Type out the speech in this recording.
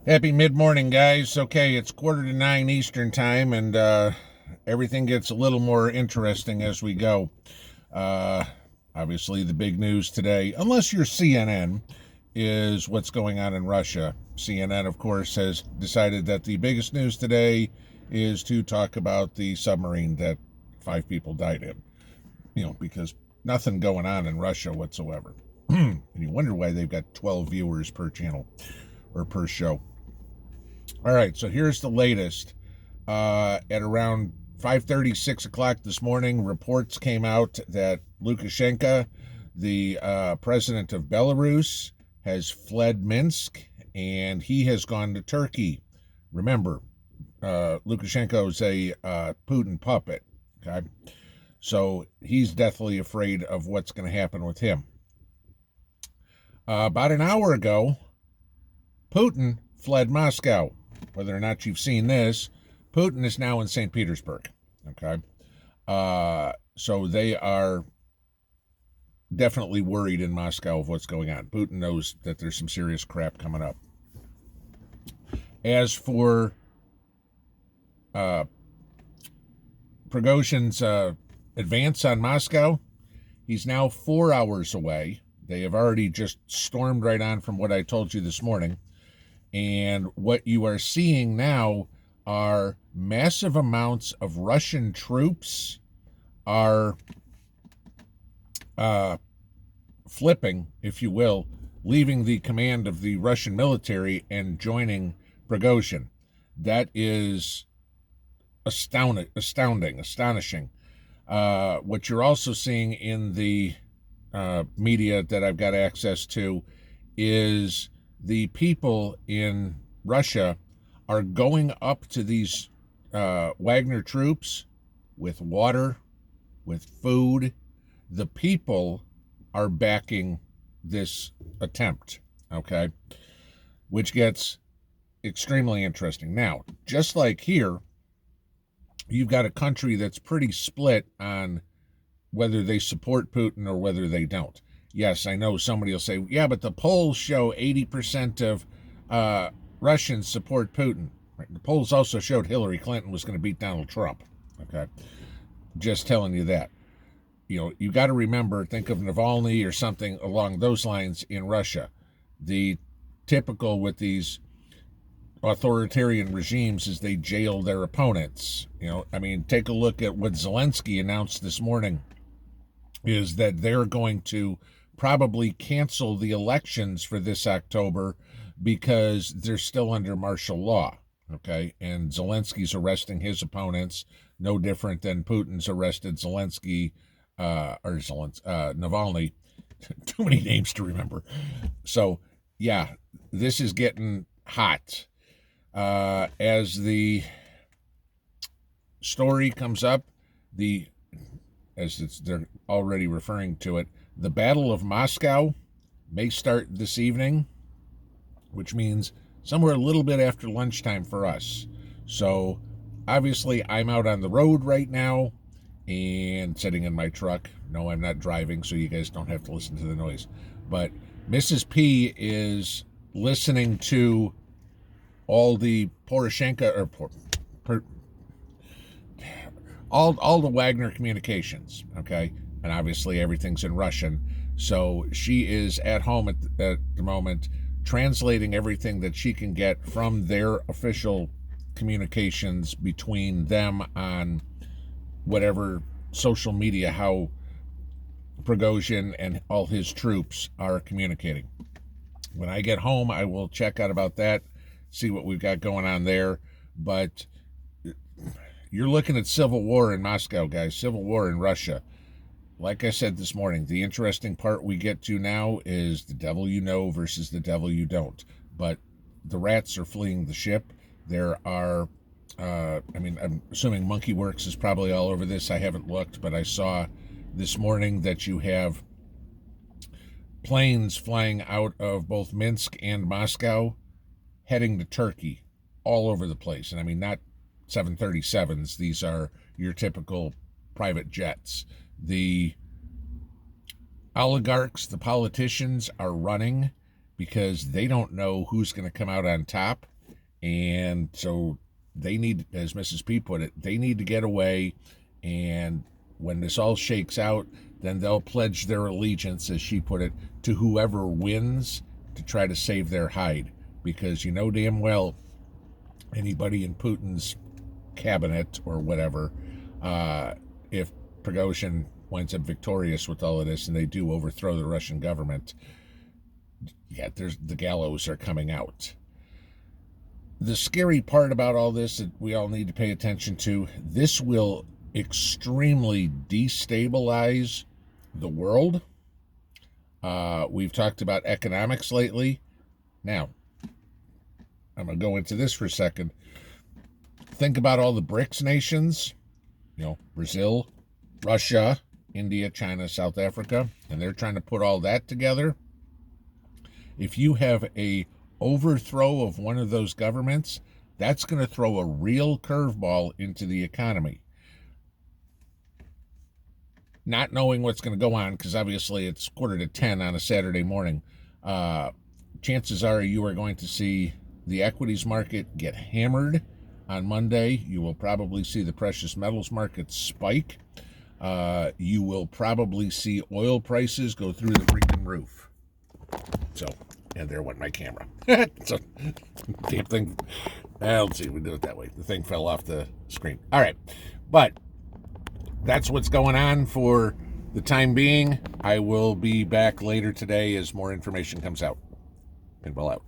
Happy mid-morning, guys. Okay, it's 8:45 Eastern time, and everything gets a little more interesting as we go. Uh, Obviously, the big news today, unless you're CNN, is what's going on in Russia. CNN, of course, has decided that the biggest news today is to talk about the submarine that 5 people died in. Because nothing going on in Russia whatsoever. And you wonder why they've got 12 viewers per channel or per show. All right, so here's the latest. At around 5:30, 6 o'clock this morning, reports came out that Lukashenko, the president of Belarus, has fled Minsk and he has gone to Turkey. Remember, Lukashenko is a Putin puppet. Okay, so he's deathly afraid of what's going to happen with him. About an hour ago, Putin fled Moscow. Whether or not you've seen this, Putin is now in St. Petersburg. Okay. So they are definitely worried in Moscow of what's going on. Putin knows that there's some serious crap coming up. As for Prigozhin's advance on Moscow, he's now 4 hours away. They have already just stormed right on from what I told you this morning. And what you are seeing now are massive amounts of Russian troops are flipping, if you will, leaving the command of the Russian military and joining Prigozhin. That is astonishing. What you're also seeing in the media that I've got access to is the people in Russia are going up to these Wagner troops with water, with food. The people are backing this attempt, okay? Which gets extremely interesting. Now, just like here, you've got a country that's pretty split on whether they support Putin or whether they don't. Yes, I know somebody will say, yeah, but the polls show 80% of Russians support Putin. Right? The polls also showed Hillary Clinton was going to beat Donald Trump. Okay, just telling you that. You got to remember, think of Navalny or something along those lines in Russia. The typical with these authoritarian regimes is they jail their opponents. Take a look at what Zelensky announced this morning, is that they're going to probably cancel the elections for this October because they're still under martial law. Okay, and Zelensky's arresting his opponents, no different than Putin's arrested Zelensky Navalny. Too many names to remember. So, yeah, this is getting hot. As the story comes up, they're already referring to it, the Battle of Moscow may start this evening, which means somewhere a little bit after lunchtime for us. So obviously I'm out on the road right now and sitting in my truck. No, I'm not driving, so you guys don't have to listen to the noise. But Mrs. P is listening to all the Poroshenko all the Wagner communications, okay? And obviously everything's in Russian. So she is at home at the moment translating everything that she can get from their official communications between them on whatever social media, how Prigozhin and all his troops are communicating. When I get home, I will check out about that, see what we've got going on there. But you're looking at civil war in Moscow, guys, civil war in Russia. Like I said this morning, the interesting part we get to now is the devil you know versus the devil you don't. But the rats are fleeing the ship. There are, I'm assuming Monkey Works is probably all over this. I haven't looked, but I saw this morning that you have planes flying out of both Minsk and Moscow heading to Turkey all over the place. And not 737s. These are your typical private jets. The oligarchs, the politicians are running because they don't know who's going to come out on top. And so they need, as Mrs. P put it, they need to get away. And when this all shakes out, then they'll pledge their allegiance, as she put it, to whoever wins to try to save their hide. Because you know damn well anybody in Putin's cabinet or whatever, if Prigozhin winds up victorious with all of this and they do overthrow the Russian government, yeah, the gallows are coming out. The scary part about all this that we all need to pay attention to, this will extremely destabilize the world. We've talked about economics lately. Now, I'm going to go into this for a second. Think about all the BRICS nations, Brazil, Russia, India, China, South Africa, and they're trying to put all that together. If you have a overthrow of one of those governments, that's going to throw a real curveball into the economy. Not knowing what's going to go on, because obviously it's 9:45 on a Saturday morning, chances are you are going to see the equities market get hammered on Monday. You will probably see the precious metals market spike. You will probably see oil prices go through the freaking roof. So, and there went my camera. So, damn thing. Let's see, we do it that way. The thing fell off the screen. All right. But that's what's going on for the time being. I will be back later today as more information comes out. Pinball out.